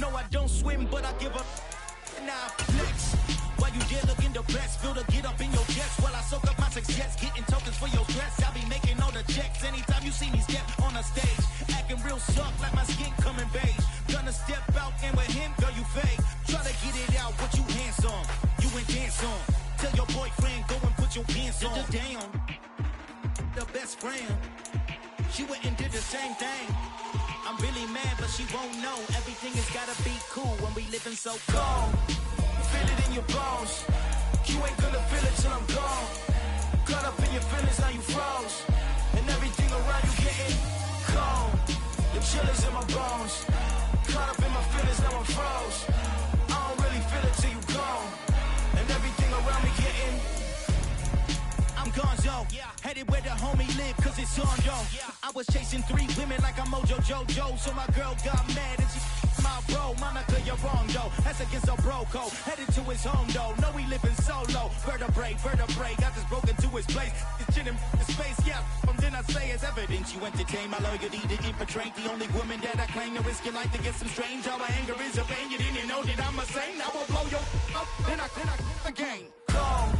No, I don't swim, but I give up. Now flex. While you there looking the best, feel the get up in your chest. While I soak up my success, getting tokens for your stress. I'll be making all the checks anytime you see me step on a stage. Acting real soft like my skin coming beige. Gonna step out and with him, girl, you fake. Try to get it out, what you handsome. You ain't dance on. Tell your boyfriend, go and put your pants on. Down. The best friend. She went and did the same thing. I'm really mad, but she won't know. Everything has gotta be cool when we living so cold. Feel it in your bones. You ain't gonna feel it till I'm gone. Caught up in your feelings, now you froze. And everything around you getting cold. The chill is in my bones. Caught up in my feelings, now I'm froze. I don't really feel it till you gone. And everything around me getting I'm gonzo, headed where the homie live, cause it's on though. I was chasing 3 women like I'm Mojo Jojo, so my girl got mad and she my bro. Monica, you're wrong though, that's against a bro code. Headed to his home though, know he living solo. Vertebrae, got this broken to his place. It's chin in space, from then I say it's evidence. You entertain my loyalty to infiltrate the only woman that I claim to risk your life to get some strange. How my anger is a pain, you didn't know that I'm a saint. I will blow your up, then I again. Gone.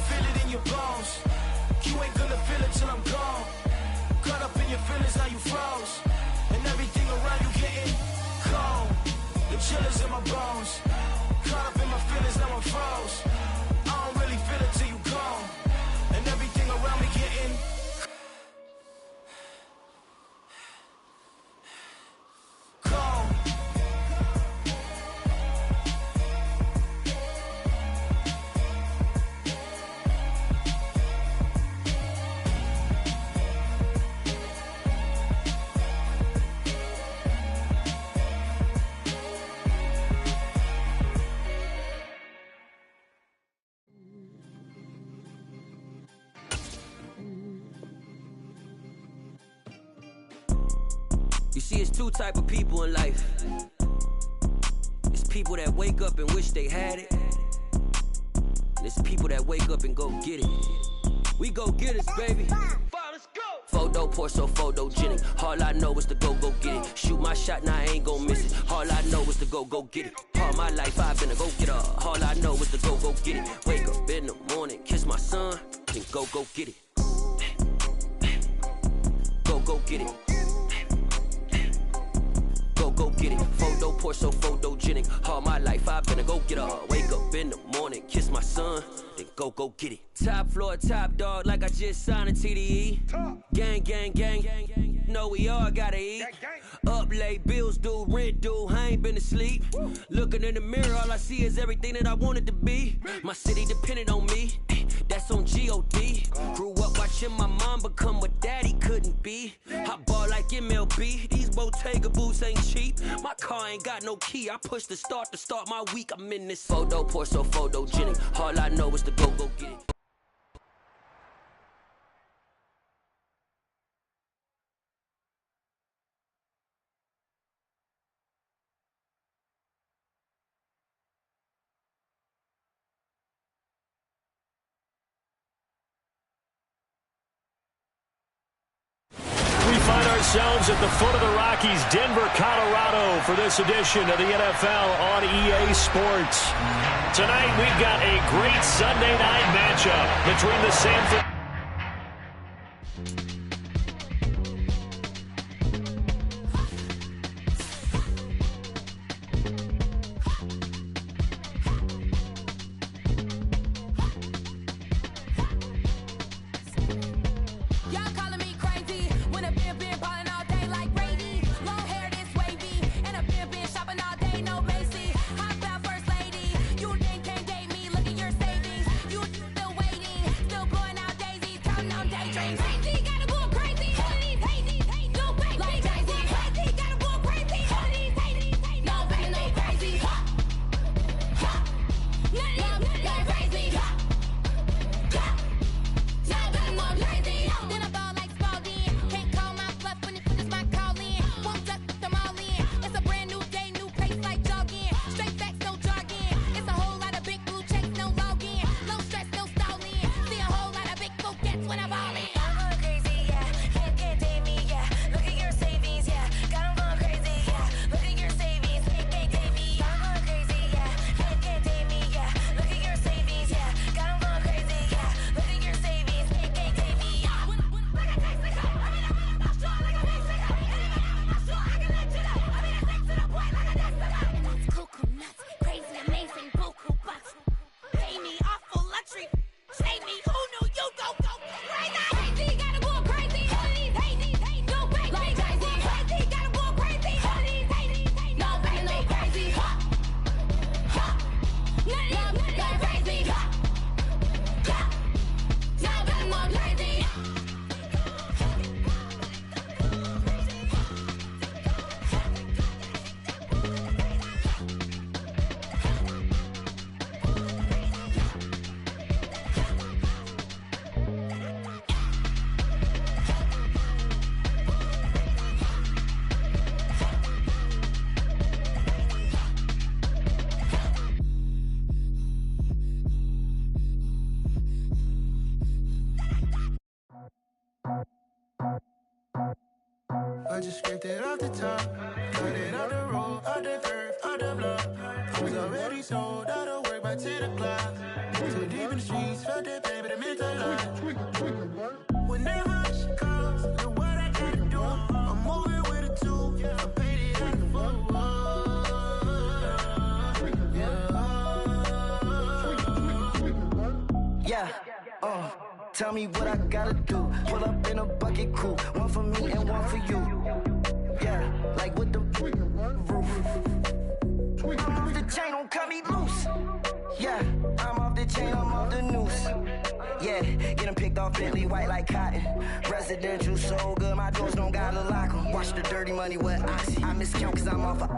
Feel it in your bones. You ain't gonna feel it till I'm gone. Caught up in your feelings, now you froze. And everything around you getting cold. The chill is in my bones. Caught up in my feelings, now I'm froze. I don't really feel it till you gone. And everything around me getting cold. You see, it's 2 type of people in life. It's people that wake up and wish they had it. And it's people that wake up and go get it. We go get it, baby. Let's go. Photo pour so photogenic. All I know is to go get it. Shoot my shot, now I ain't gon' miss it. All I know is to go get it. All my life I've been a go getter. All I know is to go get it. Wake up in the morning, kiss my son, then go get it. Go get it. Go get it. Photo pour so photogenic. All my life I've been a go getter. Wake up in the morning, kiss my son, then go get it. Top floor, top dog, like I just signed a TDE. Gang. Know we all gotta eat. Up late, bills due, rent due. I ain't been asleep. Looking in the mirror, all I see is everything that I wanted to be. My city depended on me. That's on G.O.D. Grew up watching my mom become what daddy couldn't be. I ball like MLB. These Bottega boots ain't cheap. My car ain't got no key. I push the start to start my week. I'm in this photo pour so photogenic. All I know is to go get it. Ourselves at the foot of the Rockies, Denver, Colorado, for this edition of the NFL on EA Sports. Tonight, we've got a great Sunday night matchup between the San Francisco. Still blowing out days. just scraped it off the top. Cut it out the road, out the curve, out the block. I was already sold out of work by 10 o'clock. Too deep in the streets, felt that pain, but it meant a lot. Whenever she calls, know what I gotta do. I'm moving with a two. I paid it out the full. Yeah, tell me what I gotta do. Pull up in a bucket crew, one for me and one for you. Yeah, like with the roof. I'm off the chain, don't cut me loose. Yeah, I'm off the chain, I'm off the noose. Yeah, get them picked off Bentley, white like cotton. Residential so good, my doors don't gotta lock them. Watch the dirty money with oxy. I miscount cause I'm off a...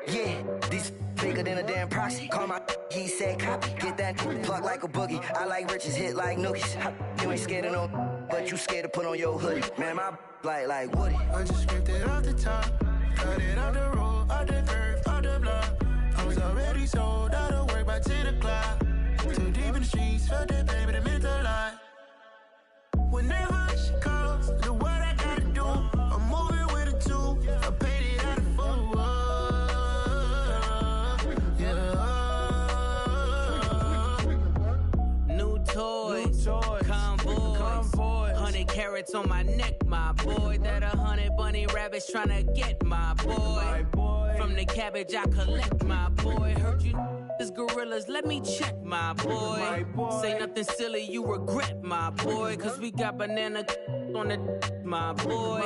Yeah, these bigger than a damn proxy. Call my he said copy. Get that plug like a boogie. I like riches, hit like nookies. You ain't scared of no, but you scared to put on your hoodie. Man, my like Woody. I just scraped it off the top. Cut it out the road, out the curve, out the block. I was already sold out of work by 10 o'clock. Too deep in the streets, felt that pain, but it meant a lot. Whenever she calls, know what I gotta do. I'm moving with a two. I paid it out of full. Toys, convoy, 100 carats on my neck, my boy. That 100 bunny rabbits tryna get my boy. From the cabbage I collect, my boy. Heard you is gorillas, let me check, my boy. Say nothing silly, you regret, my boy. Cause we got banana on the my boy.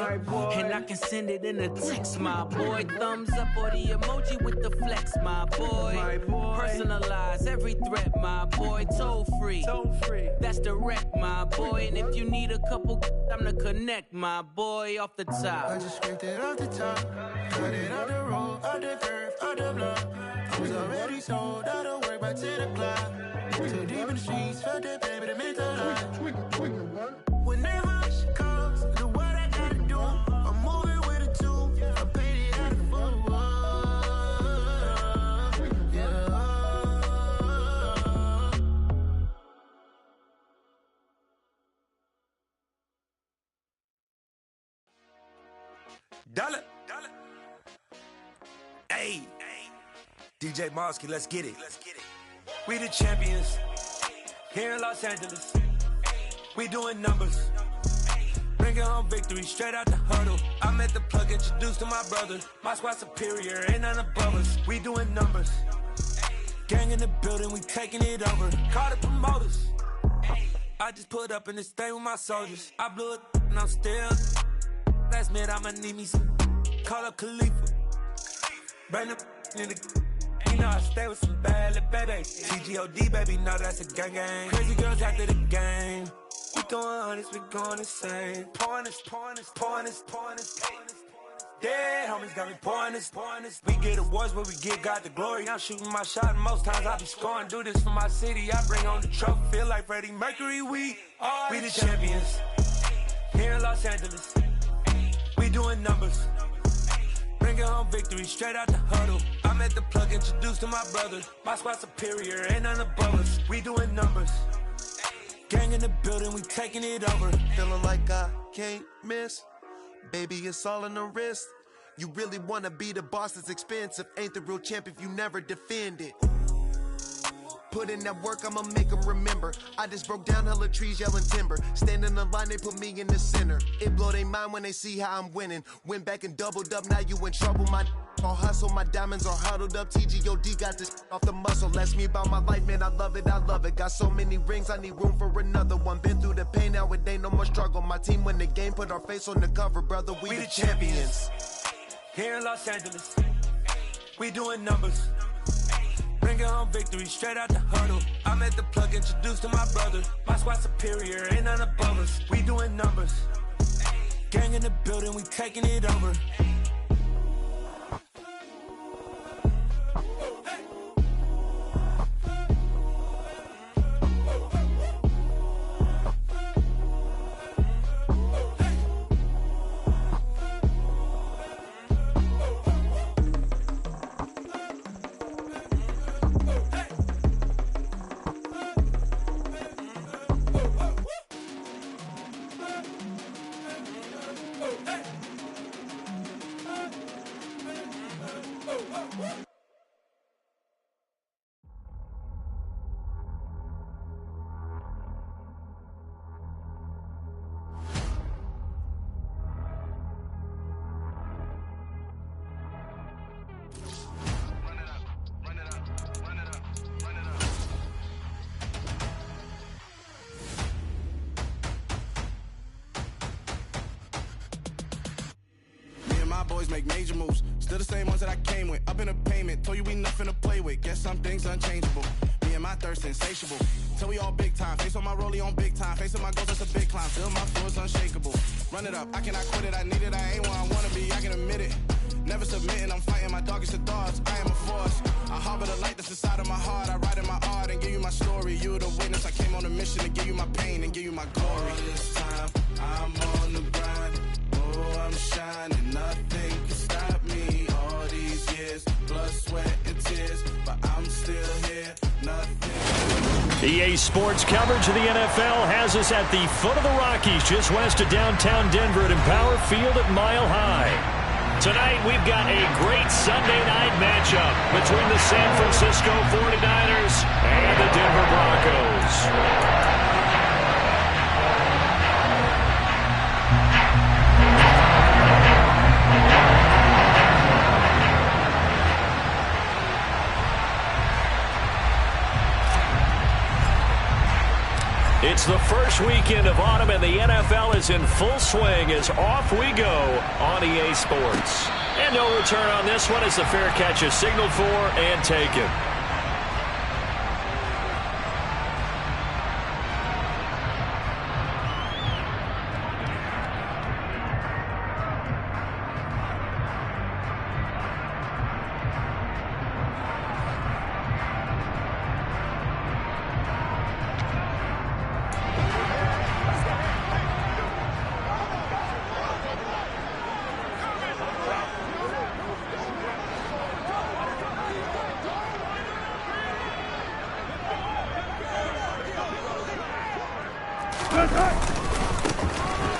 And I can send it in a text, my boy. Thumbs up or the emoji with the flex, my boy. Personalize every threat, my boy. Toll free, that's direct, my boy. And if you need a couple, I'm to connect, my boy, off the top. I just scraped it off the top. Cut it out the road, out the curve, out the block. I was already sold out of work by 10 o'clock. Too deep in the streets, felt that pain, but it meant a lot. Whenever she calls, know what I gotta do. I'm moving with a two. I paid it out of full. Dollar. Hey. DJ Mosky, let's get it. We the champions here in Los Angeles. We doing numbers. Bringing home victory straight out the huddle. I met the plug, introduced to my brother. My squad superior, ain't none above us. We doing numbers. Gang in the building, we taking it over. Call the promoters. I just put up in this thing with my soldiers. I blew it and I'm still. Last minute, I'ma need me some. Call up Khalifa. Bring the in the. You know I stay with some bad little baby. TGOD, baby, no, that's a gang gang. Crazy girls after the game. We throwing hundreds, we going insane. Pouring this. Dead homies got me pouring this. We get awards, but we give God the glory. I'm shooting my shot, and most times I be scoring. Do this for my city, I bring on the trophy. Feel like Freddie Mercury, we the champions. Here in Los Angeles, we doing numbers. Bringing home victory straight out the huddle. I met the plug, introduced to my brother. My squad superior, ain't none above us. We doing numbers. Gang in the building, we taking it over. Feeling like I can't miss. Baby, it's all in the wrist. You really wanna be the boss, it's expensive. Ain't the real champ if you never defend it. Put in that work, I'ma make them remember. I just broke down hella trees, yelling timber. Stand in the line, they put me in the center. It blow their mind when they see how I'm winning. Went back and doubled up, now you in trouble. My all hustle, my diamonds are huddled up. TGOD got this off the muscle. Ask me about my life, man, I love it. Got so many rings, I need room for another one. Been through the pain, now it ain't no more struggle. My team win the game, put our face on the cover, brother. We the champions. Here in Los Angeles, we doing numbers. Bringing home victory straight out the huddle. I met the plug, introduced to my brother. My squad superior, ain't none above us. We doing numbers. Gang in the building, we taking it over. always make major moves. Still the same ones that I came with. Up in a payment, told you we nothing to play with. Guess some things unchangeable. Me and my thirst insatiable. Till we all big time. Face on my rollie on big time. Face on my goals, that's a big climb. Still my flow is unshakable. Run it up, I cannot quit it. I need it, I ain't where I wanna be, I can admit it. Never submitting, I'm fighting my darkest of thoughts. I am a force. I harbor the light that's inside of my heart. I write in my art and give you my story. You the witness. I came on a mission to give you my pain and give you my glory. All this time, I'm on the grind. Oh, I'm shining. Nothing can stop me. All these years, blood, sweat, and tears. But I'm still here. Nothing. EA Sports coverage of the NFL has us at the foot of the Rockies, just west of downtown Denver at Empower Field at Mile High. Tonight, we've got a great Sunday night matchup between the San Francisco 49ers and the Denver Broncos. It's the first weekend of autumn, and the NFL is in full swing as off we go on EA Sports. And no return on this one as the fair catch is signaled for and taken.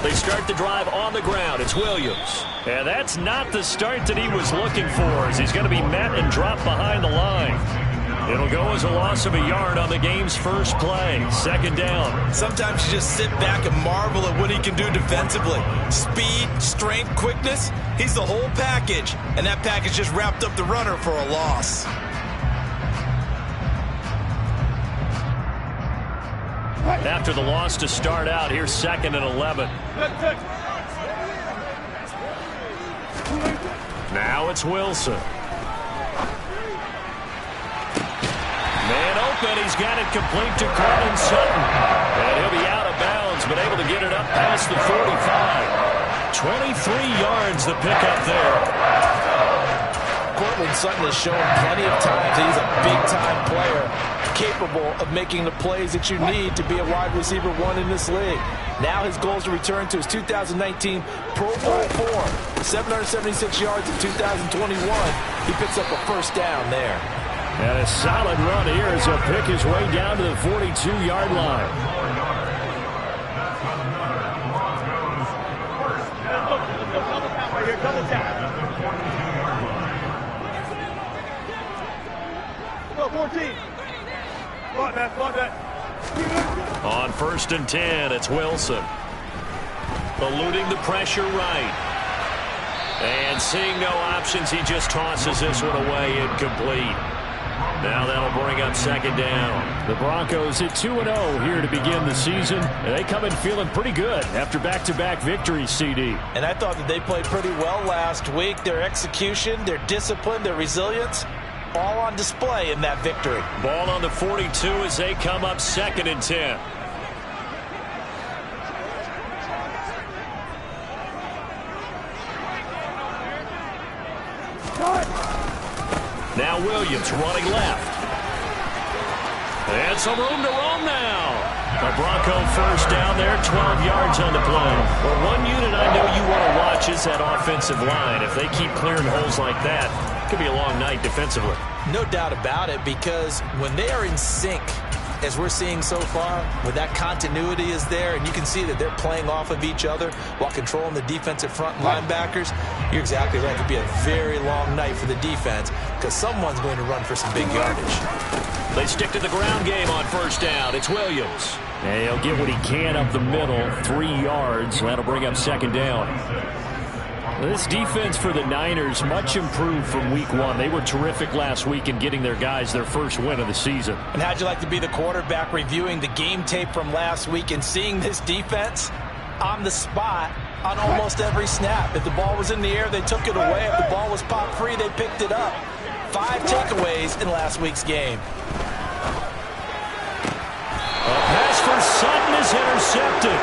They start the drive on the ground. It's Williams. And that's not the start that he was looking for, as he's going to be met and dropped behind the line. It'll go as a loss of a yard on the game's first play. Second down. Sometimes you just sit back and marvel at what he can do defensively. Speed, strength, quickness. He's the whole package. And that package just wrapped up the runner for a loss. After the loss to start out, here's 2nd and 11. Now it's Wilson. Man open, he's got it complete to Courtland Sutton. And he'll be out of bounds, but able to get it up past the 45. 23 yards the pickup there. Courtland Sutton has shown plenty of times he's a big-time player, capable of making the plays that you need to be a wide receiver one in this league. Now his goal is to return to his 2019 Pro Bowl form. 776 yards in 2021. He picks up a first down there. And a solid run here as he'll pick his way down to the 42-yard line. Double tap. 14. On 1st and 10, it's Wilson. Eluding the pressure right. And seeing no options, he just tosses this one away incomplete. Now that'll bring up 2nd down. The Broncos hit 2-0 here to begin the season, and they come in feeling pretty good after back-to-back victories, CD. And I thought that they played pretty well last week. Their execution, their discipline, their resilience, all on display in that victory. Ball on the 42 as they come up 2nd and 10. Now Williams running left. And some room to roam now. A Bronco first down there, 12 yards on the play. Well, one unit I know you want to watch is that offensive line. If they keep clearing holes like that, it could be a long night defensively. No doubt about it, because when they are in sync, as we're seeing so far, when that continuity is there and you can see that they're playing off of each other while controlling the defensive front linebackers, you're exactly right. It could be a very long night for the defense because someone's going to run for some big yardage. They stick to the ground game on 1st down. It's Williams. And he'll get what he can up the middle, 3 yards. That'll bring up 2nd down. This defense for the Niners, much improved from week 1. They were terrific last week in getting their guys their first win of the season. And how'd you like to be the quarterback reviewing the game tape from last week and seeing this defense on the spot on almost every snap. If the ball was in the air, they took it away. If the ball was popped free, they picked it up. 5 takeaways in last week's game. A pass for Sutton is intercepted.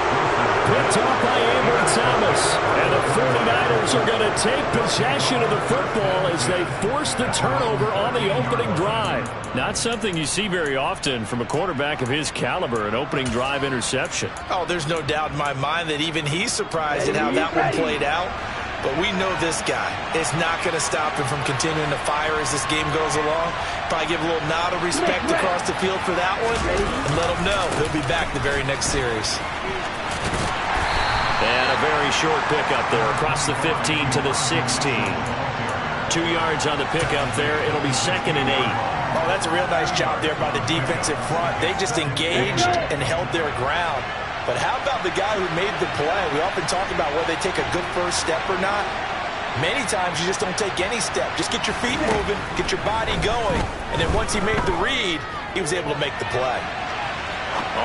Picked off by Ambry Thomas. And the 49ers are going to take possession of the football as they force the turnover on the opening drive. Not something you see very often from a quarterback of his caliber, an opening drive interception. Oh, there's no doubt in my mind that even he's surprised at how that one played out. But we know this guy is not going to stop him from continuing to fire as this game goes along. Probably give a little nod of respect across the field for that one and let him know he'll be back the very next series. And a very short pickup there across the 15 to the 16. 2 yards on the pickup there. It'll be 2nd and 8. Oh, that's a real nice job there by the defensive front. They just engaged and held their ground. But how about the guy who made the play? We often talk about whether they take a good first step or not. Many times you just don't take any step. Just get your feet moving, get your body going. And then once he made the read, he was able to make the play.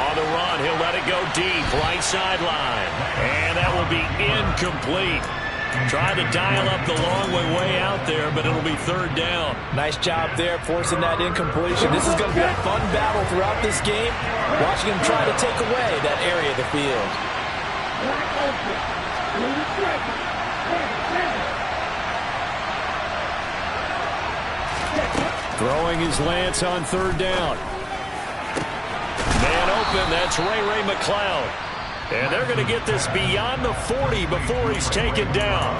On the run, he'll let it go deep, right sideline. And that will be incomplete. Trying to dial up the long way out there, but it'll be 3rd down. Nice job there, forcing that incompletion. This is going to be a fun battle throughout this game. Watching him try to take away that area of the field. Throwing his Lance on 3rd down. Man open, that's Ray McCloud. And they're going to get this beyond the 40 before he's taken down.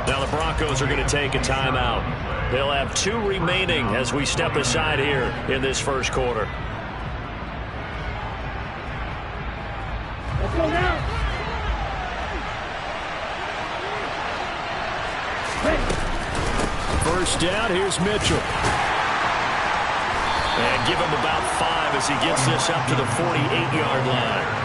Now the Broncos are going to take a timeout. They'll have 2 remaining as we step aside here in this first quarter. Let's go now. First down, here's Mitchell. And give him about 5 as he gets this up to the 48-yard line.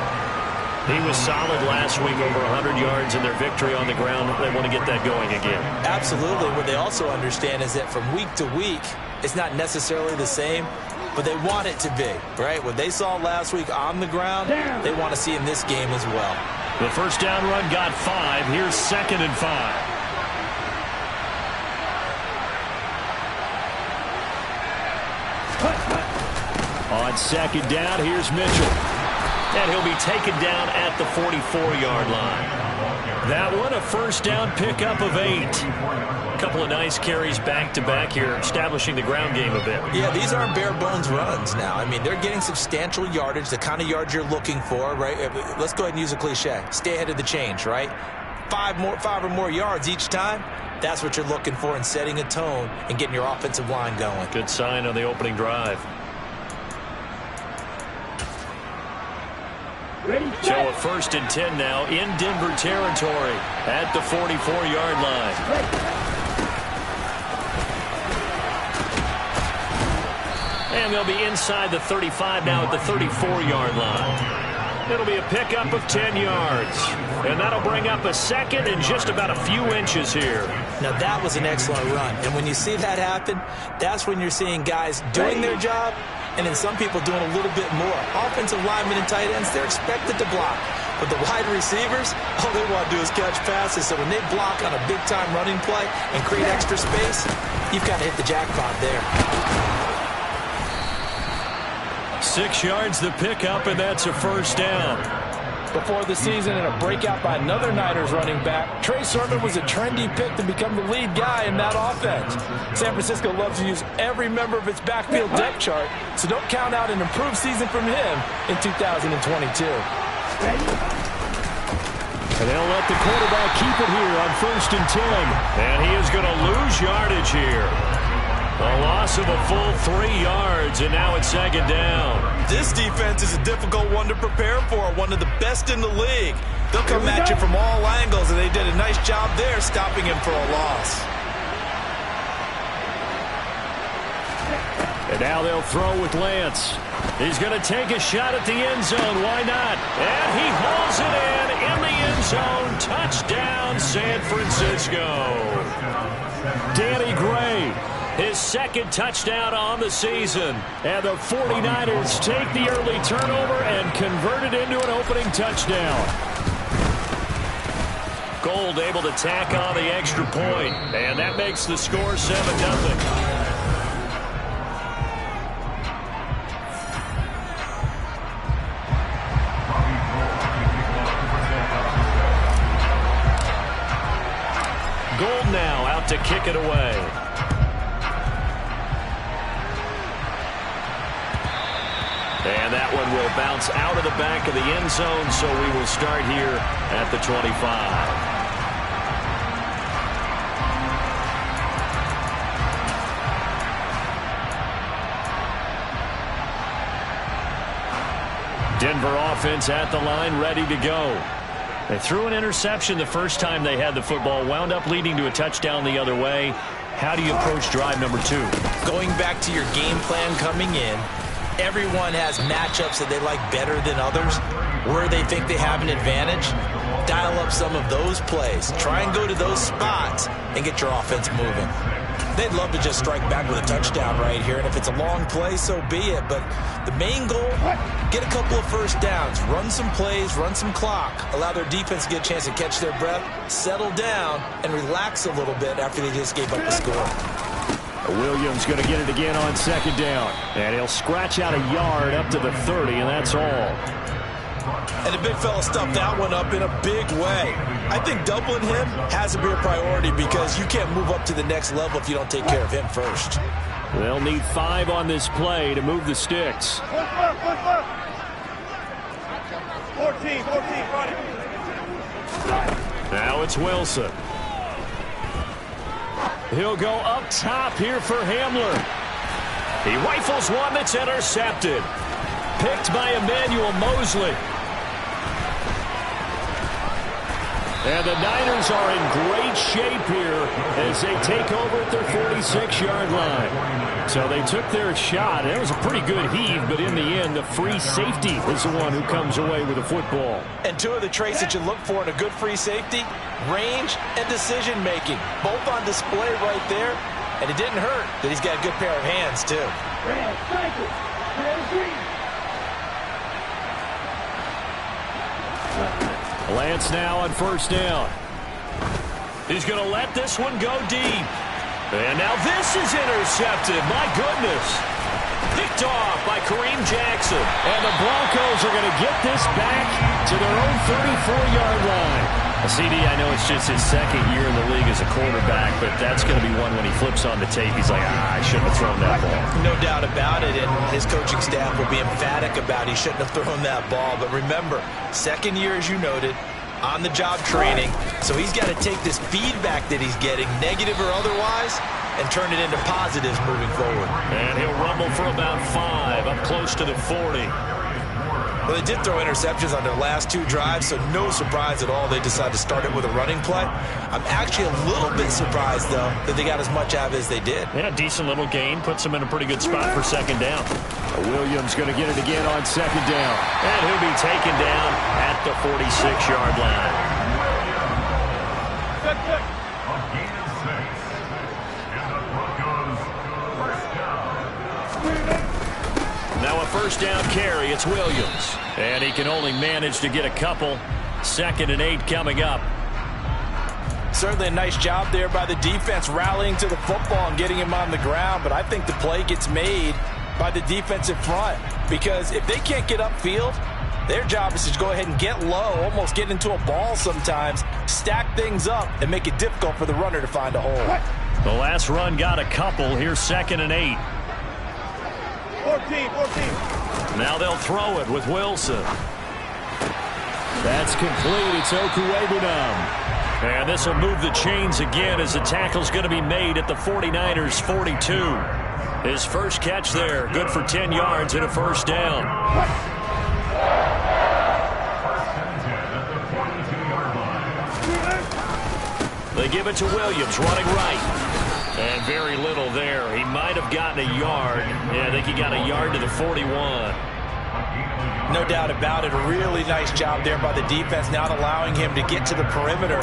He was solid last week, over 100 yards in their victory on the ground. They want to get that going again. Absolutely. What they also understand is that from week to week, it's not necessarily the same, but they want it to be, right? What they saw last week on the ground, they want to see in this game as well. The first down run got 5. Here's 2nd and 5. On 2nd down, here's Mitchell. And he'll be taken down at the 44-yard line. That one, a first down pickup of 8. A couple of nice carries back-to-back here, establishing the ground game a bit. Yeah, these aren't bare-bones runs now. I mean, they're getting substantial yardage, the kind of yards you're looking for, right? Let's go ahead and use a cliche. Stay ahead of the change, right? 5 or more yards each time. That's what you're looking for in setting a tone and getting your offensive line going. Good sign on the opening drive. So a 1st and 10 now in Denver territory at the 44-yard line. And they'll be inside the 35 now at the 34-yard line. It'll be a pickup of 10 yards. And that'll bring up a 2nd and just about a few inches here. Now that was an excellent run. And when you see that happen, that's when you're seeing guys doing their job and then some people doing a little bit more. Offensive linemen and tight ends, they're expected to block. But the wide receivers, all they want to do is catch passes. So when they block on a big-time running play and create extra space, you've got to hit the jackpot there. 6 yards the pickup, and that's a first down. Before the season, and a breakout by another Niners running back, Trey Sermon was a trendy pick to become the lead guy in that offense. San Francisco loves to use every member of its backfield depth chart, so don't count out an improved season from him in 2022. And they'll let the quarterback keep it here on 1st and 10. And he is going to lose yardage here. A loss of a full 3 yards, and now it's 2nd down. This defense is a difficult one to prepare for, one of the best in the league. They'll come at you from all angles, and they did a nice job there stopping him for a loss. And now they'll throw with Lance. He's going to take a shot at the end zone. Why not? And he hauls it in the end zone. Touchdown, San Francisco. Danny Gray, his 2nd touchdown on the season. And the 49ers take the early turnover and convert it into an opening touchdown. Gold able to tack on the extra point, and that makes the score 7-0. Gold now out to kick it away. And that one will bounce out of the back of the end zone, so we will start here at the 25. Denver offense at the line, ready to go. They threw an interception the first time they had the football, wound up leading to a touchdown the other way. How do you approach drive number 2? Going back to your game plan coming in, everyone has matchups that they like better than others, where they think they have an advantage. Dial up some of those plays. Try and go to those spots and get your offense moving. They'd love to just strike back with a touchdown right here, and if it's a long play, so be it. But the main goal, get a couple of first downs, run some plays, run some clock, allow their defense to get a chance to catch their breath, settle down, and relax a little bit after they just gave up the score. Williams going to get it again on second down, and he'll scratch out a yard up to the 30, and that's all. And the big fella stuffed that one up in a big way. I think doubling him has to be a priority because you can't move up to the next level if you don't take care of him first. They'll need 5 on this play to move the sticks. 14, Now it's Wilson. He'll go up top here for Hamler. He rifles one that's intercepted. Picked by Emmanuel Mosley. And the Niners are in great shape here as they take over at their 46-yard line. So they took their shot. It was a pretty good heave, but in the end, the free safety is the one who comes away with the football. And 2 of the traits that you look for in a good free safety, range and decision-making. Both on display right there. And it didn't hurt that he's got a good pair of hands, too. Lance now on first down. He's going to let this one go deep. And now this is intercepted. My goodness. Picked off by Kareem Jackson. And the Broncos are going to get this back to their own 34-yard line. CD, I know it's just his second year in the league as a quarterback, but that's going to be one when he flips on the tape. He's like, I shouldn't have thrown that ball. No doubt about it, and his coaching staff will be emphatic about he shouldn't have thrown that ball. But remember, second year, as you noted, on-the-job training, so he's got to take this feedback that he's getting, negative or otherwise, and turn it into positives moving forward. And he'll rumble for about 5, up close to the 40. Well, they did throw interceptions on their last 2 drives, so no surprise at all they decided to start it with a running play. I'm actually a little bit surprised, though, that they got as much out of it as they did. Yeah, decent little gain. Puts them in a pretty good spot for second down. Williams going to get it again on second down. And he'll be taken down at the 46-yard line. Now a first down carry. It's Williams. And he can only manage to get a couple. 2nd and 8 coming up. Certainly a nice job there by the defense rallying to the football and getting him on the ground. But I think the play gets made by the defensive front. Because if they can't get upfield, their job is to go ahead and get low, almost get into a ball sometimes, stack things up, and make it difficult for the runner to find a hole. The last run got a couple. Here's 2nd and 8. 14. Now they'll throw it with Wilson. That's complete. It's Okuwebunam. And this will move the chains again as the tackle's going to be made at the 49ers' 42. His first catch there, good for 10 yards and a first down. They give it to Williams, running right. And very little there. He might have gotten a yard. Yeah, I think he got a yard to the 41. No doubt about it. A really nice job there by the defense, not allowing him to get to the perimeter.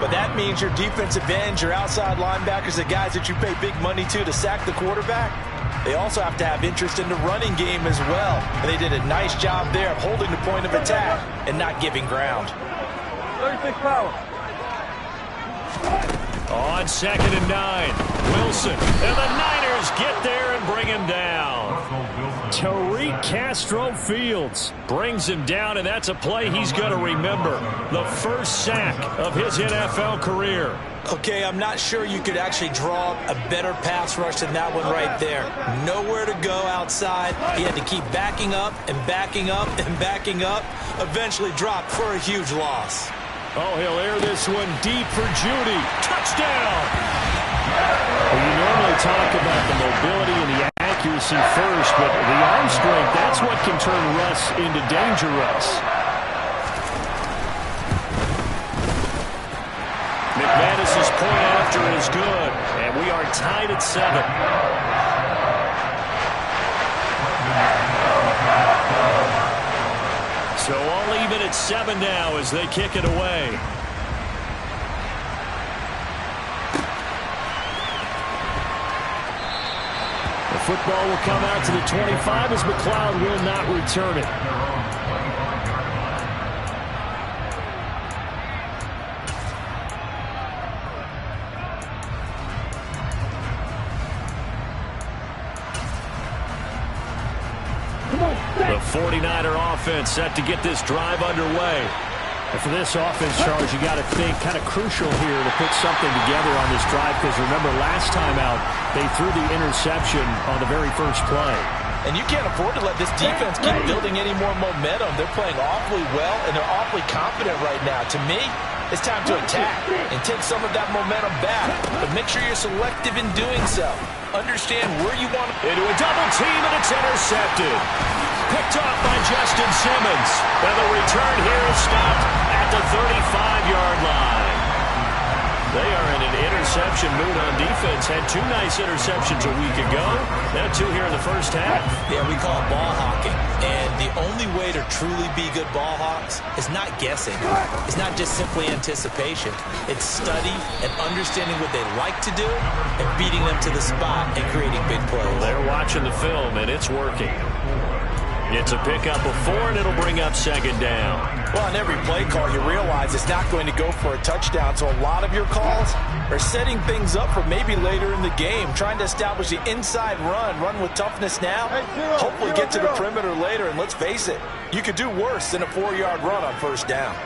But that means your defensive ends, your outside linebackers, the guys that you pay big money to sack the quarterback, they also have to have interest in the running game as well. And they did a nice job there of holding the point of attack and not giving ground. 36 power. On 2nd and 9, Wilson. And the Niners get there and bring him down. Tariq Castro-Fields brings him down, and that's a play he's going to remember. The first sack of his NFL career. Okay, I'm not sure you could actually draw a better pass rush than that one right there. Nowhere to go outside. He had to keep backing up and backing up and backing up. Eventually dropped for a huge loss. Oh, he'll air this one deep for Judy. Touchdown! Well, you normally talk about the mobility and the accuracy first, but the arm strength, that's what can turn Russ into Danger Russ. McManus's point after is good, and we are tied at 7. So all even at 7 now as they kick it away. The football will come out to the 25 as McLeod will not return it. The 49er offense set to get this drive underway. And for this offense, Charles, you got to think kind of crucial here to put something together on this drive, because remember last time out they threw the interception on the very first play. And you can't afford to let this defense keep building any more momentum. They're playing awfully well, and they're awfully confident right now. To me, it's time to attack and take some of that momentum back. But make sure you're selective in doing so. Understand where you want to... Into a double team, and it's intercepted. Picked off by Justin Simmons. And the return here is stopped at the 35-yard line. They are in an interception mood on defense. Had 2 nice interceptions a week ago. Now 2 here in the first half. Yeah, we call it ball hawking. And the only way to truly be good ball hawks is not guessing. It's not just simply anticipation. It's study and understanding what they like to do and beating them to the spot and creating big plays. They're watching the film, and it's working. It's a pickup of 4, and it'll bring up 2nd down. Well, on every play call, you realize it's not going to go for a touchdown, so a lot of your calls are setting things up for maybe later in the game, trying to establish the inside run with toughness now, hopefully get to the perimeter later, and let's face it, you could do worse than a 4-yard run on 1st down.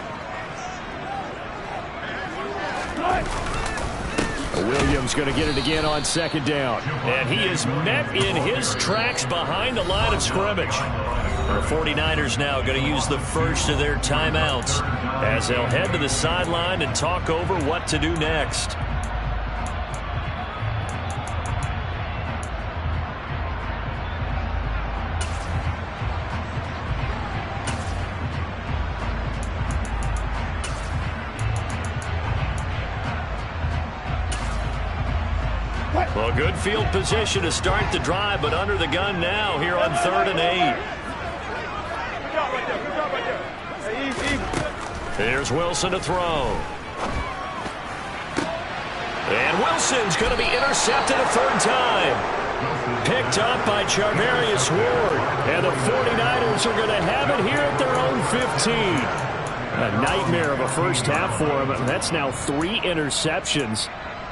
Williams going to get it again on 2nd down. And he is met in his tracks behind the line of scrimmage. The 49ers now going to use the first of their timeouts as they'll head to the sideline and talk over what to do next. Well, good field position to start the drive, but under the gun now here on 3rd and 8. Here's Wilson to throw. And Wilson's going to be intercepted a 3rd time. Picked up by Charvarius Ward. And the 49ers are going to have it here at their own 15. A nightmare of a first half for him. That's now 3 interceptions.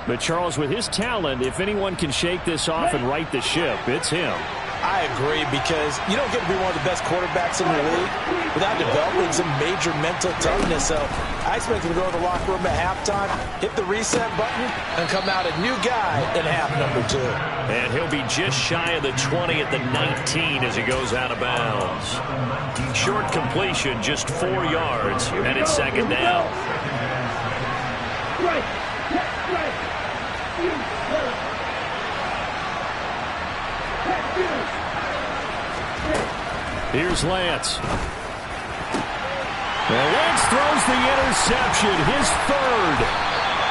But, Charles, with his talent, if anyone can shake this off and right the ship, it's him. I agree, because you don't get to be one of the best quarterbacks in the league without developing some major mental toughness. So I expect him to go to the locker room at halftime, hit the reset button, and come out a new guy in half number 2. And he'll be just shy of the 20 at the 19 as he goes out of bounds. Short completion, just 4 yards, and it's 2nd down. Here's Lance. Well, Lance throws the interception, his 3rd.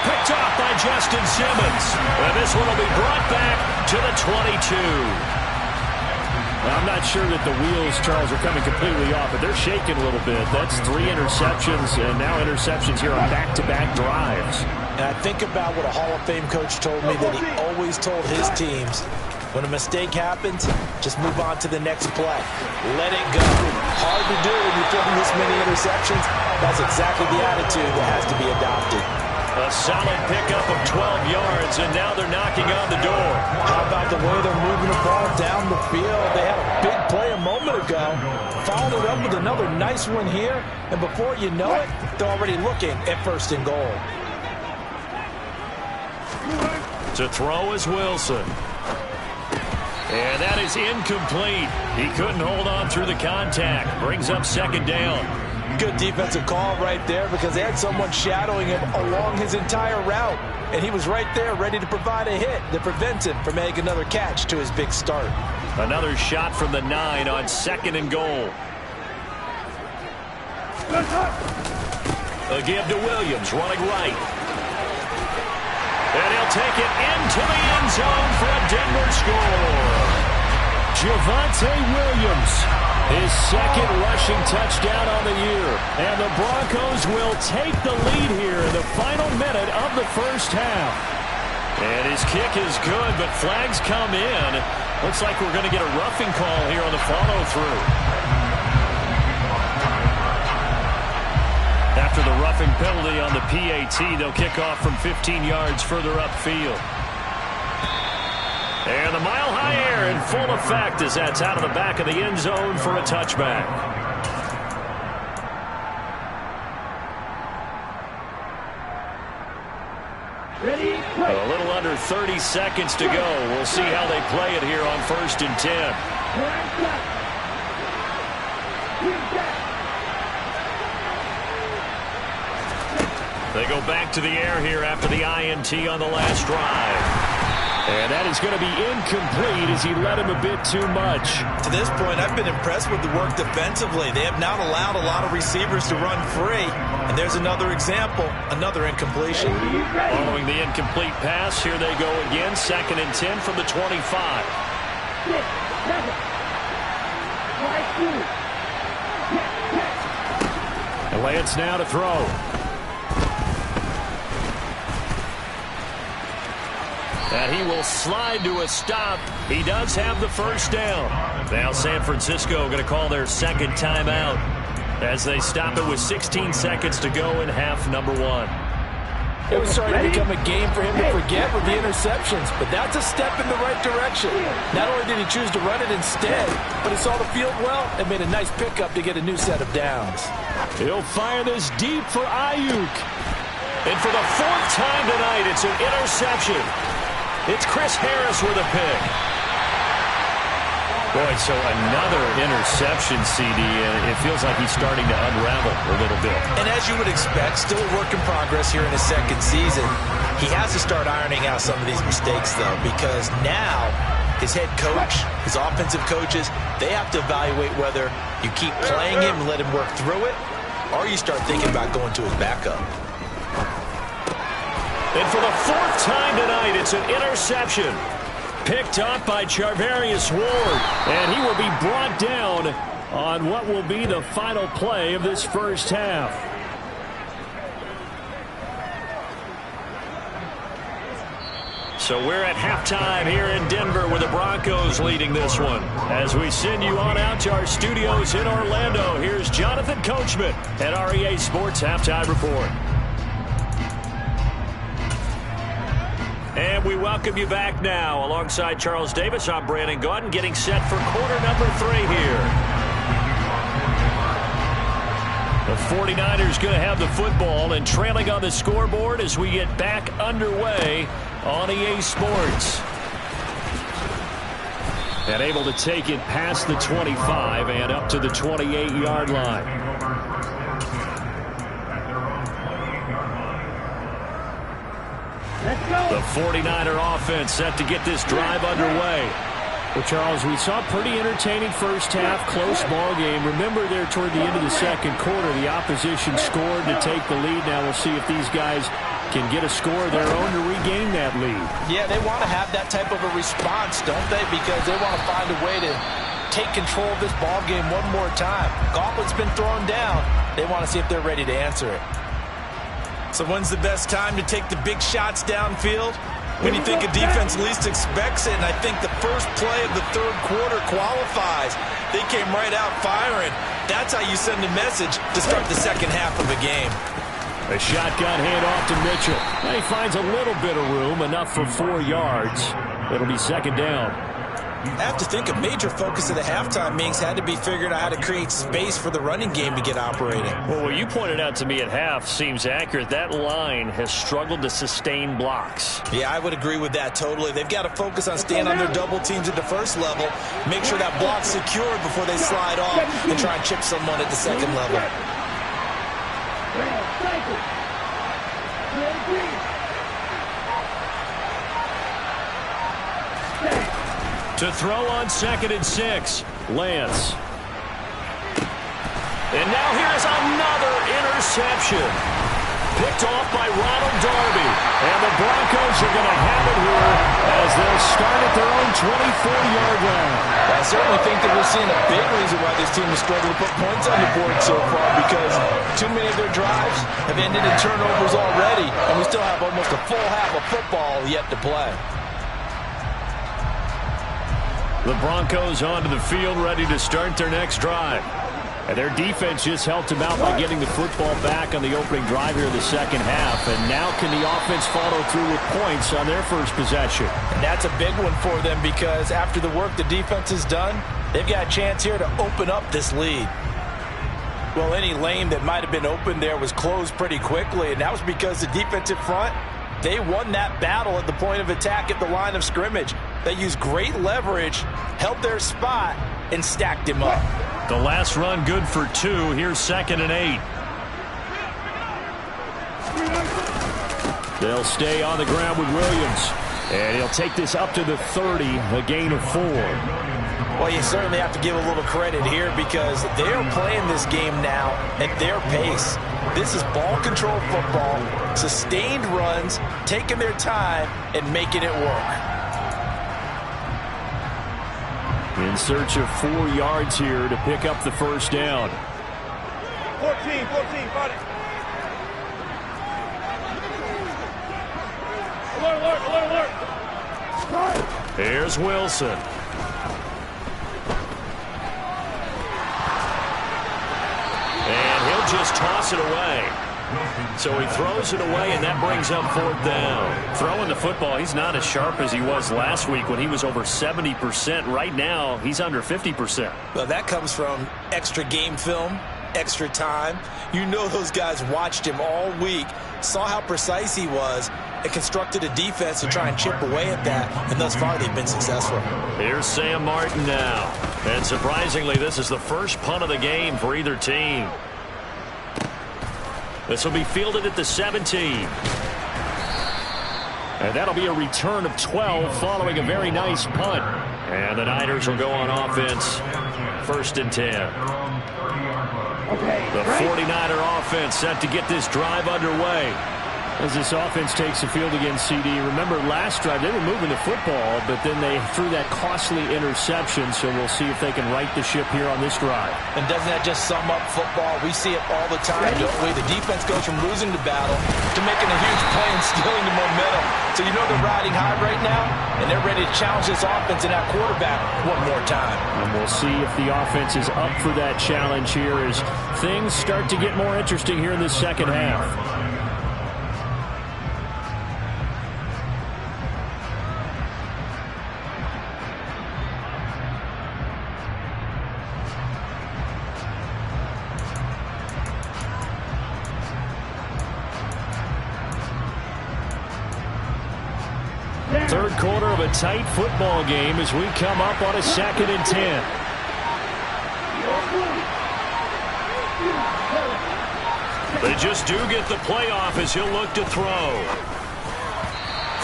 Picked off by Justin Simmons. And this one will be brought back to the 22. I'm not sure that the wheels, Charles, are coming completely off, but they're shaking a little bit. That's 3 interceptions, and now interceptions here on back-to-back drives. And I think about what a Hall of Fame coach told me that he always told his teams, when a mistake happens, just move on to the next play. Let it go. Hard to do when you're throwing this many interceptions. That's exactly the attitude that has to be adopted. A solid pickup of 12 yards, and now they're knocking on the door. How about the way they're moving the ball down the field? They had a big play a moment ago. Followed it up with another nice one here, and before you know it, they're already looking at 1st and goal. To throw is Wilson. And that is incomplete. He couldn't hold on through the contact. Brings up 2nd down. Good defensive call right there because they had someone shadowing him along his entire route. And he was right there ready to provide a hit that prevents him from making another catch to his big start. Another shot from the 9 on 2nd and goal. A give to Williams, running right. And he'll take it into the end zone for a Denver score. Javonte Williams, his 2nd rushing touchdown on the year. And the Broncos will take the lead here in the final minute of the 1st half. And his kick is good, but flags come in. Looks like we're going to get a roughing call here on the follow-through. After the roughing penalty on the PAT, they'll kick off from 15 yards further upfield. And the mile-high air in full effect as that's out of the back of the end zone for a touchback. A little under 30 seconds to go. We'll see how they play it here on 1st and 10. They go back to the air here after the INT on the last drive. And that is going to be incomplete as he led him a bit too much. To this point, I've been impressed with the work defensively. They have not allowed a lot of receivers to run free. And there's another example, another incompletion. Following the incomplete pass, here they go again. 2nd and 10 from the 25. And Lance now to throw. And he will slide to a stop. He does have the 1st down. Now San Francisco going to call their 2nd timeout as they stop it with 16 seconds to go in half number 1. It was starting to become a game for him to forget with the interceptions, but that's a step in the right direction. Not only did he choose to run it instead, but he saw the field well and made a nice pickup to get a new set of downs. He'll fire this deep for Ayuk. And for the 4th time tonight, it's an interception. It's Chris Harris with a pick. Boy, so another interception, CD, and it feels like he's starting to unravel a little bit. And as you would expect, still a work in progress here in his 2nd season. He has to start ironing out some of these mistakes, though, because now his head coach, his offensive coaches, they have to evaluate whether you keep playing him and let him work through it, or you start thinking about going to his backup. And for the 4th time tonight, it's an interception. Picked up by Charvarius Ward. And he will be brought down on what will be the final play of this 1st half. So we're at halftime here in Denver with the Broncos leading this one. As we send you on out to our studios in Orlando, here's Jonathan Coachman at REA Sports Halftime Report. And we welcome you back now. Alongside Charles Davis, I'm Brandon Gaudin, getting set for quarter number 3 here. The 49ers going to have the football and trailing on the scoreboard as we get back underway on EA Sports. And able to take it past the 25 and up to the 28-yard line. The 49er offense set to get this drive underway. Well, Charles, we saw a pretty entertaining 1st half, close ball game. Remember there toward the end of the 2nd quarter, the opposition scored to take the lead. Now we'll see if these guys can get a score of their own to regain that lead. Yeah, they want to have that type of a response, don't they? Because they want to find a way to take control of this ball game one more time. Gauntlet's been thrown down. They want to see if they're ready to answer it. So when's the best time to take the big shots downfield? When you think a defense least expects it, and I think the first play of the 3rd quarter qualifies. They came right out firing. That's how you send a message to start the 2nd half of a game. A shotgun handoff to Mitchell. He finds a little bit of room, enough for 4 yards. It'll be second down. I have to think a major focus of the halftime meetings had to be figuring out how to create space for the running game to get operating. Well, what you pointed out to me at half seems accurate. That line has struggled to sustain blocks. Yeah, I would agree with that totally. They've got to focus on staying on their double teams at the first level, make sure that block's secured before they slide off and try and chip someone at the second level. To throw on 2nd and 6, Lance. And now here's another interception. Picked off by Ronald Darby. And the Broncos are going to have it here as they'll start at their own 24-yard line. I certainly think that we're seeing a big reason why this team has struggled to put points on the board so far, because too many of their drives have ended in turnovers already, and we still have almost a full half of football yet to play. The Broncos onto the field, ready to start their next drive. And their defense just helped them out by getting the football back on the opening drive here in the second half. And now can the offense follow through with points on their first possession? And that's a big one for them, because after the work the defense has done, they've got a chance here to open up this lead. Well, any lane that might have been open there was closed pretty quickly, and that was because the defensive front, they won that battle at the point of attack at the line of scrimmage. They used great leverage, held their spot, and stacked him up. The last run good for 2. Here's 2nd and 8. They'll stay on the ground with Williams. And he'll take this up to the 30, a gain of 4. Well, you certainly have to give a little credit here, because they're playing this game now at their pace. This is ball control football, sustained runs, taking their time, and making it work. In search of 4 yards here to pick up the first down. 14, got it. Alert. Here's Wilson. And he'll just toss it away. So he throws it away, and that brings up 4th down. Throwing the football, he's not as sharp as he was last week when he was over 70%. Right now, he's under 50%. Well, that comes from extra game film, extra time. You know those guys watched him all week, saw how precise he was, and constructed a defense to try and chip away at that, and thus far they've been successful. Here's Sam Martin now. And surprisingly, this is the first punt of the game for either team. This will be fielded at the 17. And that'll be a return of 12 following a very nice punt. And the Niners will go on offense, 1st and 10. The 49er offense set to get this drive underway. As this offense takes the field against CD. Remember, last drive they were moving the football, but then they threw that costly interception, so we'll see if they can right the ship here on this drive. And doesn't that just sum up football? We see it all the time, don't we? The defense goes from losing the battle to making a huge play and stealing the momentum. So you know they're riding high right now, and they're ready to challenge this offense and that quarterback one more time. And we'll see if the offense is up for that challenge here as things start to get more interesting here in the second half. Third quarter of a tight football game as we come up on a 2nd and 10. They just do get the playoff as he'll look to throw.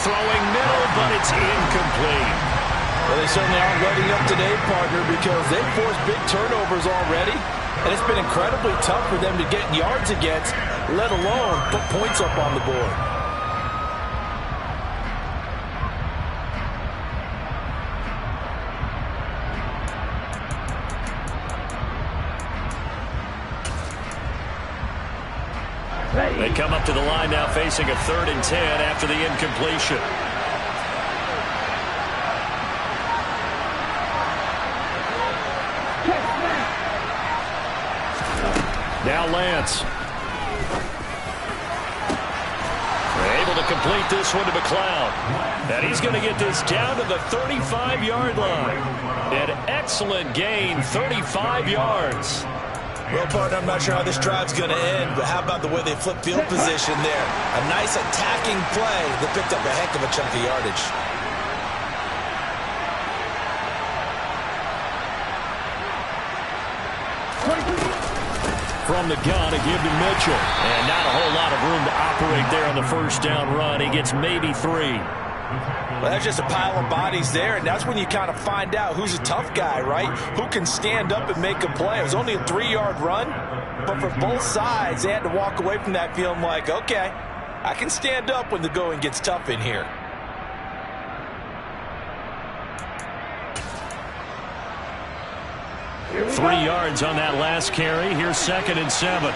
Throwing middle, but it's incomplete. Well, they certainly aren't letting up today, partner, because they've forced big turnovers already, and it's been incredibly tough for them to get yards against, let alone put points up on the board. They come up to the line now facing a 3rd and 10 after the incompletion. Now Lance. complete this one to McLeod. And he's going to get this down to the 35-yard line. An excellent gain, 35 yards. Well, partner, I'm not sure how this drive's going to end, but how about the way they flip field position there? A nice attacking play that picked up a heck of a chunk of yardage. From the gun, a give to Mitchell. And not a whole lot of room to operate there on the first down run. He gets maybe 3. Well, that's just a pile of bodies there, and that's when you kind of find out who's a tough guy, right? Who can stand up and make a play. It was only a 3-yard run, but for both sides, they had to walk away from that feeling like, okay, I can stand up when the going gets tough in here. Three yards on that last carry. Here's 2nd and 7.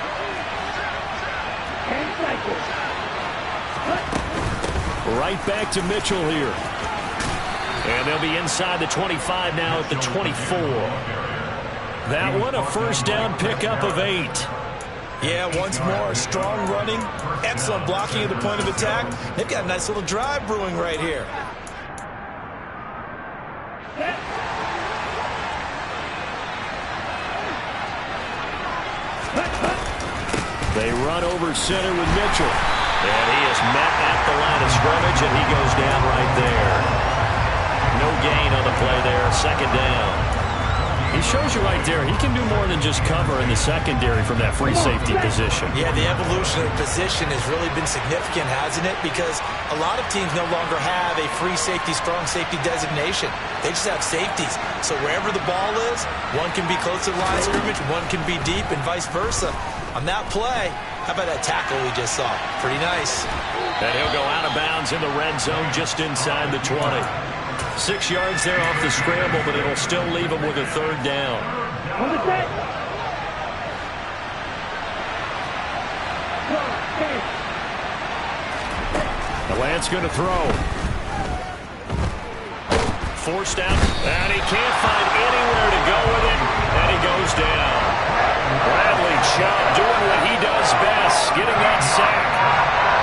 Right back to Mitchell here. And they'll be inside the 25 now at the 24. That one, a first down pickup of 8. Yeah, once more, strong running, excellent blocking at the point of attack. They've got a nice little drive brewing right here. They run over center with Mitchell. And he is met at the line of scrimmage, and he goes down right there. No gain on the play there, 2nd down. He shows you right there, he can do more than just cover in the secondary from that free safety position. Yeah, the evolution of position has really been significant, hasn't it? Because a lot of teams no longer have a free safety, strong safety designation. They just have safeties. So wherever the ball is, one can be close to the line of scrimmage, one can be deep, and vice versa. On that play, how about that tackle we just saw? Pretty nice. And he'll go out of bounds in the red zone just inside the 20. 6 yards there off the scramble, but it'll still leave him with a 3rd down. The Lance going to throw. Forced out, and he can't find anywhere to go with it, and he goes down. Bradley Chubb doing what he does best, getting that sack.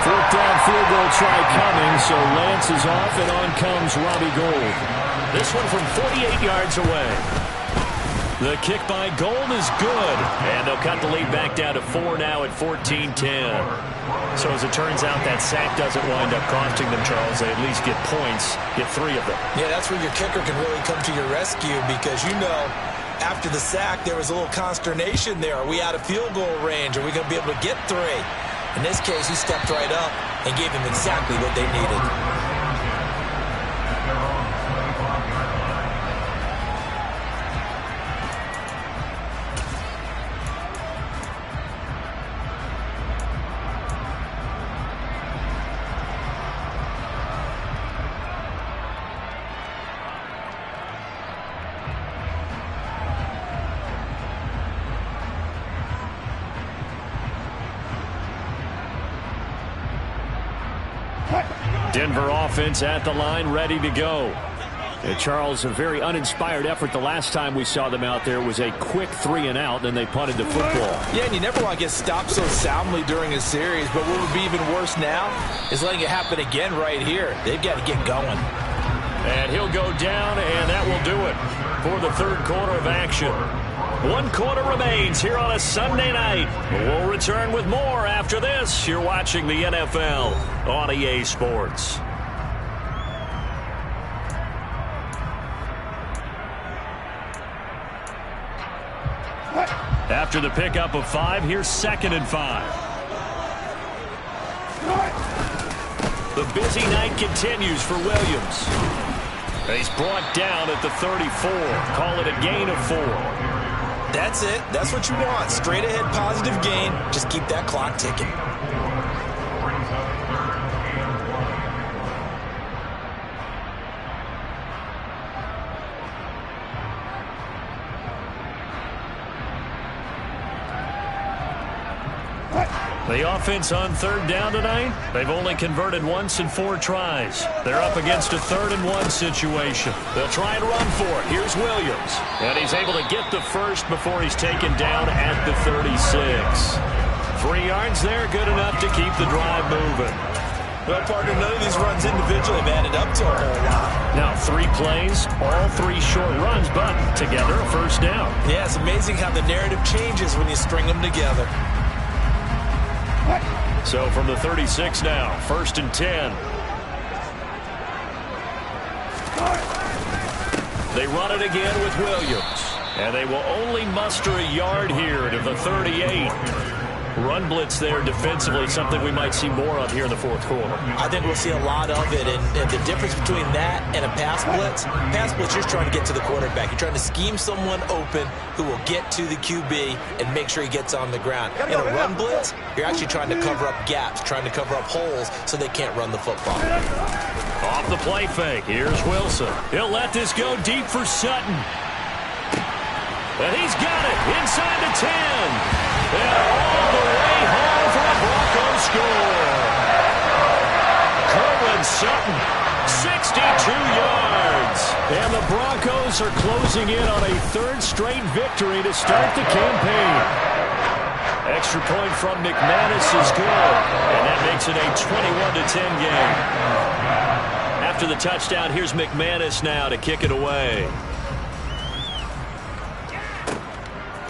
4th down field goal try coming, so Lance is off, and on comes Robbie Gould. This one from 48 yards away. The kick by Gould is good, and they'll cut the lead back down to 4 now at 14-10. So as it turns out, that sack doesn't wind up costing them, Charles. They at least get points, get 3 of them. Yeah, that's where your kicker can really come to your rescue because, you know, after the sack, there was a little consternation there. Are we out of field goal range? Are we going to be able to get 3? In this case, he stepped right up and gave them exactly what they needed. Denver offense at the line, ready to go. And Charles, a very uninspired effort the last time we saw them out there. It was a quick 3 and out, then they punted the football. Yeah, and you never want to get stopped so soundly during a series, but what would be even worse now is letting it happen again right here. They've got to get going. And he'll go down, and that will do it for the 3rd quarter of action. 1 quarter remains here on a Sunday night. We'll return with more after this. You're watching the NFL on EA Sports. After the pickup of 5, here's 2nd and 5. The busy night continues for Williams. He's brought down at the 34. Call it a gain of 4. That's it. That's what you want. Straight ahead positive gain. Just keep that clock ticking. The offense on 3rd down tonight, they've only converted once in 4 tries. They're up against a 3rd and 1 situation. They'll try and run for it. Here's Williams. And he's able to get the first before he's taken down at the 36. 3 yards there, good enough to keep the drive moving. Well, partner, none of these runs individually have added up to a whole lot. Now 3 plays, all 3 short runs, but together a first down. Yeah, it's amazing how the narrative changes when you string them together. So from the 36 now, 1st and 10. They run it again with Williams. And they will only muster a yard here to the 38. Run blitz there defensively, something we might see more of here in the 4th quarter. I think we'll see a lot of it, and the difference between that and a pass blitz, you're trying to get to the quarterback. You're trying to scheme someone open who will get to the QB and make sure he gets on the ground. In a run blitz, you're actually trying to cover up gaps, trying to cover up holes so they can't run the football. Off the play fake, here's Wilson. He'll let this go deep for Sutton. And he's got it inside the 10. And all the way home for a Broncos score. Cortland Sutton, 62 yards. And the Broncos are closing in on a 3rd straight victory to start the campaign. Extra point from McManus is good. And that makes it a 21-10 game. After the touchdown, here's McManus now to kick it away.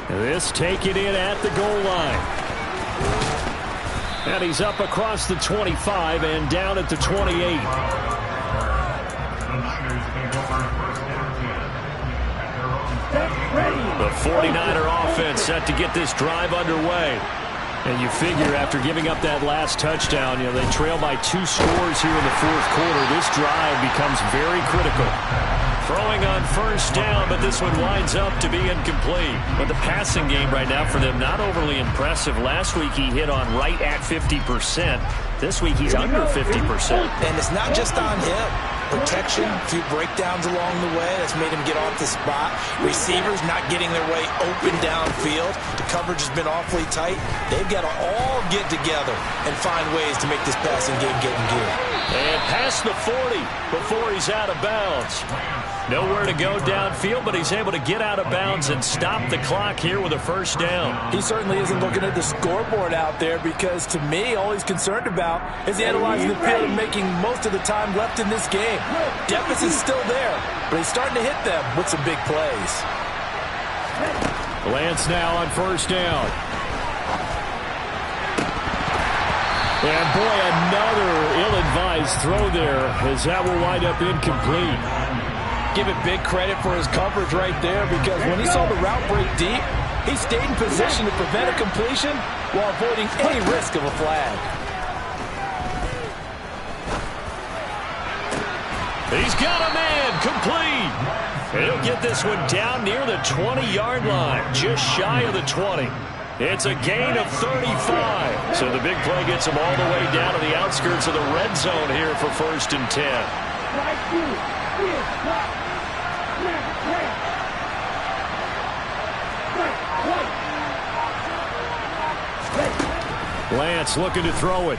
This taken in at the goal line. And he's up across the 25 and down at the 28. The 49er offense set to get this drive underway. And you figure after giving up that last touchdown, they trail by 2 scores here in the 4th quarter. This drive becomes very critical. Throwing on 1st down, but this one winds up to be incomplete. But the passing game right now for them, not overly impressive. Last week he hit on right at 50%. This week he's under 50%. And it's not just on him. Protection, a few breakdowns along the way. That's made him get off the spot. Receivers not getting their way open downfield. The coverage has been awfully tight. They've got to all get together and find ways to make this passing game get in gear. And past the 40 before he's out of bounds. Nowhere to go downfield, but he's able to get out of bounds and stop the clock here with a 1st down. He certainly isn't looking at the scoreboard out there because, to me, all he's concerned about is analyzing the field and making most of the time left in this game. Deficit's still there, but he's starting to hit them with some big plays. Lance now on 1st down. And boy, another ill-advised throw there as that will wind up incomplete. Give it big credit for his coverage right there because when he saw the route break deep, he stayed in position to prevent a completion while avoiding any risk of a flag. He's got a man complete. And he'll get this one down near the 20-yard line, just shy of the 20. It's a gain of 35. So the big play gets him all the way down to the outskirts of the red zone here for 1st and 10. Lance looking to throw it.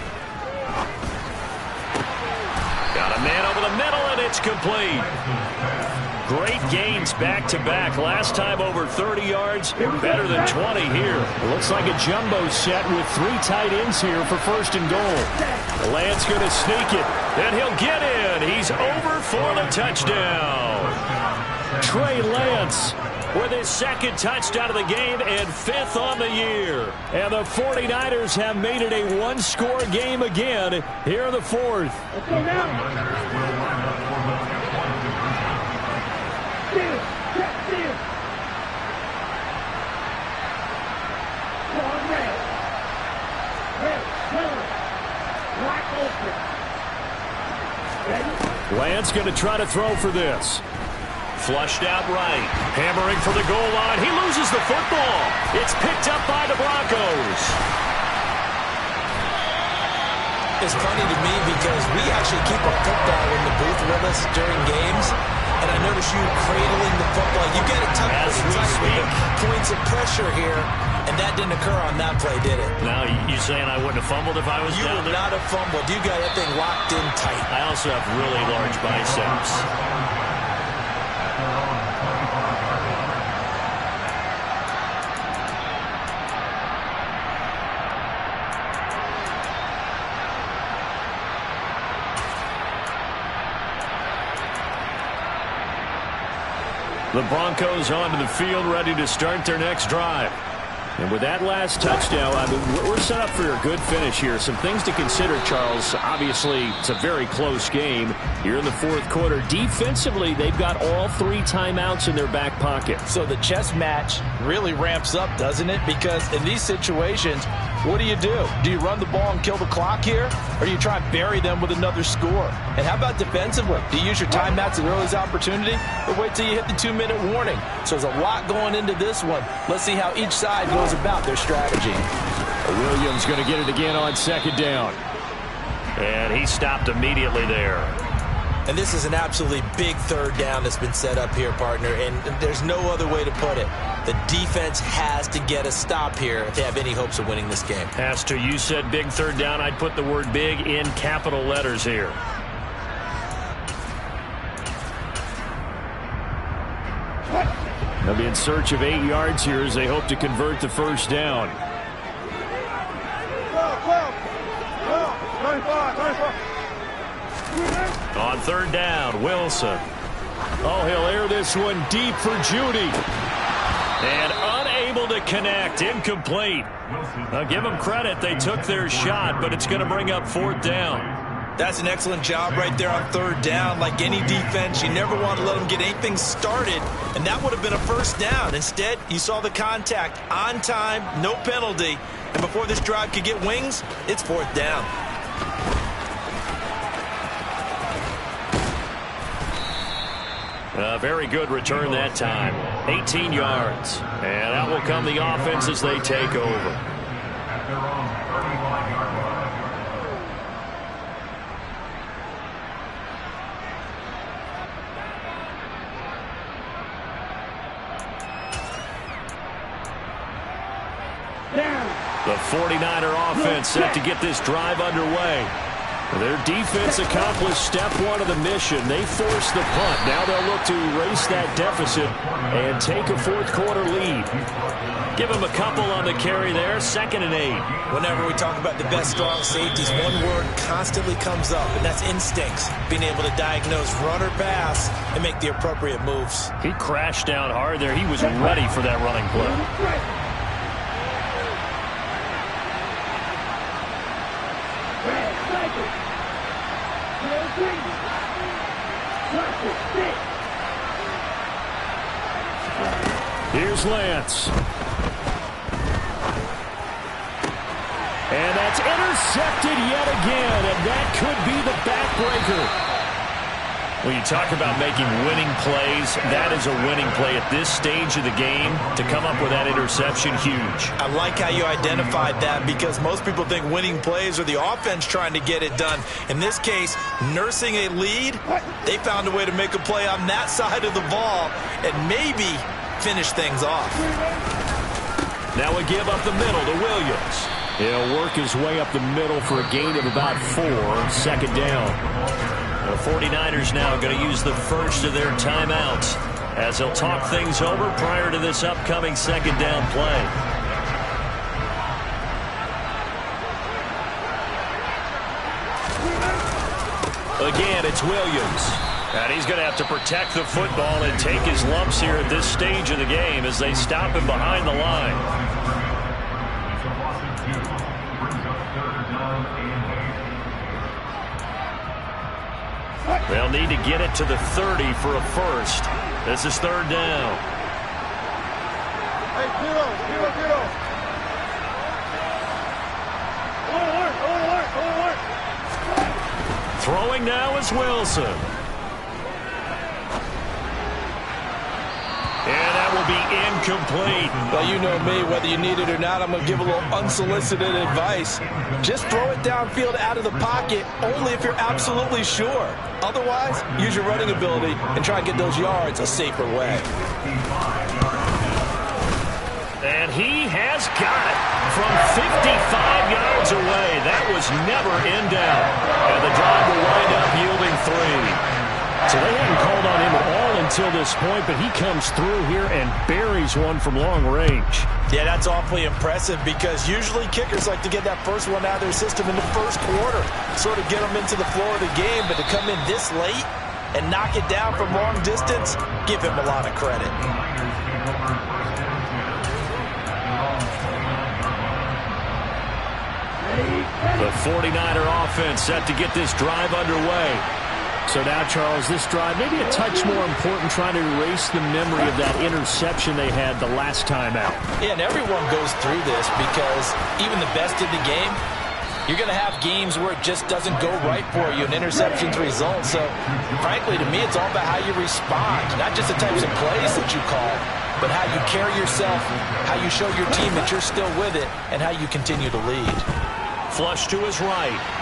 Got a man over the middle, and it's complete. Great gains back-to-back. Last time over 30 yards, better than 20 here. It looks like a jumbo set with 3 tight ends here for 1st and goal. Lance going to sneak it, and he'll get in. He's over for the touchdown. Trey Lance with his 2nd touchdown of the game and 5th on the year. And the 49ers have made it a 1-score game again here in the 4th. Lance going to try to throw for this. Flushed out right. Hammering for the goal line. He loses the football. It's picked up by the Broncos. It's funny to me because we actually keep our football in the booth with us during games. And I notice you cradling the football. You get it tucked as we speak. Points of pressure here. And that didn't occur on that play, did it? Now, you saying I wouldn't have fumbled if I was down there? You would not have fumbled. You got that thing locked in tight. I also have really large biceps. The Broncos onto the field, ready to start their next drive. And with that last touchdown, I mean, we're set up for a good finish here. Some things to consider, Charles. Obviously, it's a very close game here in the fourth quarter. Defensively, they've got all 3 timeouts in their back pocket. So the chess match really ramps up, doesn't it? Because in these situations, what do? Do you run the ball and kill the clock here? Or do you try and bury them with another score? And how about defensively? Do you use your timeouts at earliest opportunity? Or wait till you hit the 2-minute warning? So there's a lot going into this one. Let's see how each side goes about their strategy. Williams going to get it again on second down. And he stopped immediately there. And this is an absolutely big third down that's been set up here, partner, and there's no other way to put it. The defense has to get a stop here if they have any hopes of winning this game. As to you said big third down, I'd put the word big in capital letters here. They'll be in search of 8 yards here as they hope to convert the first down. 35. On third down, Wilson. Oh, he'll air this one deep for Judy. And unable to connect, incomplete. I'll give them credit, they took their shot, but it's going to bring up fourth down. That's an excellent job right there on third down. Like any defense, you never want to let them get anything started, and that would have been a first down. Instead, you saw the contact on time, no penalty, and before this drive could get wings, it's fourth down. A very good return that time. 18 yards. And out will come the offense as they take over. The 49er offense set to get this drive underway. Their defense accomplished step one of the mission. They forced the punt. Now they'll look to erase that deficit and take a fourth quarter lead. Give them a couple on the carry there. 2nd and 8. Whenever we talk about the best strong safeties, one word constantly comes up, and that's instincts. Being able to diagnose run or pass and make the appropriate moves. He crashed down hard there. He was ready for that running play. Here's Lance. And that's intercepted yet again, and that could be the backbreaker. When you talk about making winning plays, that is a winning play at this stage of the game. To come up with that interception, huge. I like how you identified that, because most people think winning plays are the offense trying to get it done. In this case, nursing a lead, they found a way to make a play on that side of the ball and maybe finish things off. Now a give up the middle to Williams. He'll work his way up the middle for a gain of about 4. 2nd down. The 49ers now going to use the first of their timeouts as they'll talk things over prior to this upcoming 2nd down play. Again, it's Williams. And he's going to have to protect the football and take his lumps here at this stage of the game as they stop him behind the line. They'll need to get it to the 30 for a first. This is 3rd down. Hey, zero. Throwing now is Wilson. And that will be incomplete. Well, you know me, whether you need it or not, I'm going to give a little unsolicited advice. Just throw it downfield out of the pocket, only if you're absolutely sure. Otherwise, use your running ability and try and get those yards a safer way. And he has got it from 55 yards away. That was never in doubt. And the drive will wind up yielding 3. So they haven't called on him at all until this point, but he comes through here and buries one from long range. Yeah, that's awfully impressive, because usually kickers like to get that first one out of their system in the first quarter, sort of get them into the flow of the game, but to come in this late, and knock it down from long distance, give him a lot of credit. The 49er offense set to get this drive underway. So now, Charles, this drive maybe a touch more important, trying to erase the memory of that interception they had the last time out. Yeah, and everyone goes through this because even the best in the game, you're going to have games where it just doesn't go right for you, and interceptions result. So, frankly, to me, it's all about how you respond, not just the types of plays that you call, but how you carry yourself, how you show your team that you're still with it, and how you continue to lead. Flush to his right.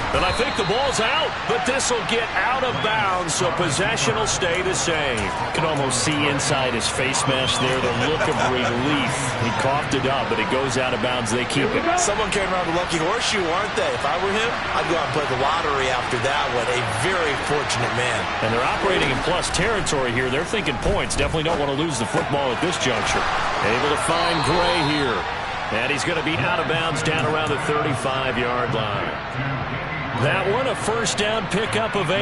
And I think the ball's out, but this will get out of bounds, so possession will stay the same. You can almost see inside his face mask there the look of relief. He coughed it up, but it goes out of bounds. They keep it. Someone came around with a lucky horseshoe, aren't they? If I were him, I'd go out and play the lottery after that one. A very fortunate man. And they're operating in plus territory here. They're thinking points. Definitely don't want to lose the football at this juncture. Able to find Gray here. And he's going to be out of bounds down around the 35-yard line. That one, a first down pickup of 8.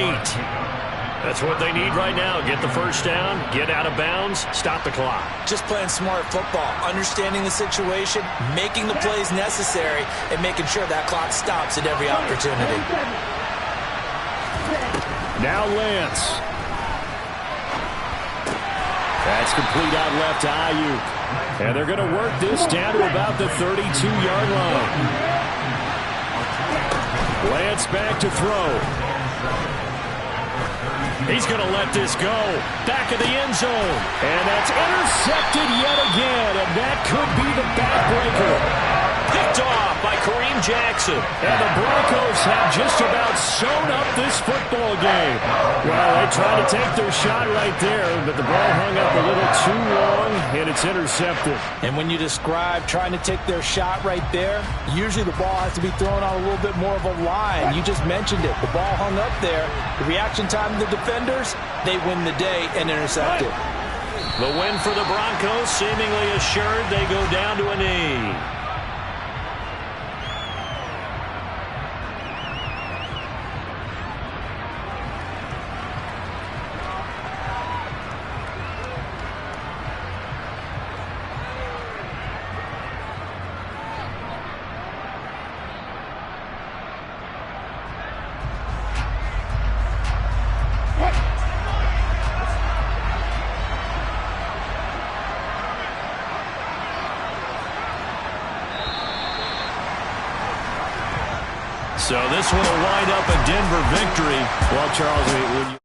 That's what they need right now. Get the first down, get out of bounds, stop the clock. Just playing smart football, understanding the situation, making the plays necessary, and making sure that clock stops at every opportunity. Now Lance. That's complete out left to Ayuk. And they're going to work this down to about the 32-yard line. Lance back to throw. He's going to let this go. Back of the end zone. And that's intercepted yet again. And that could be the backbreaker. Picked off by Kareem Jackson. And the Broncos have just about sewn up this football game. Well, they tried to take their shot right there, but the ball hung up a little too long, and it's intercepted. And when you describe trying to take their shot right there, usually the ball has to be thrown on a little bit more of a line. You just mentioned it. The ball hung up there. The reaction time of the defenders, they win the day and intercept it. The win for the Broncos seemingly assured. They go down to a knee. So this one will wind up a Denver victory. Well, Charles,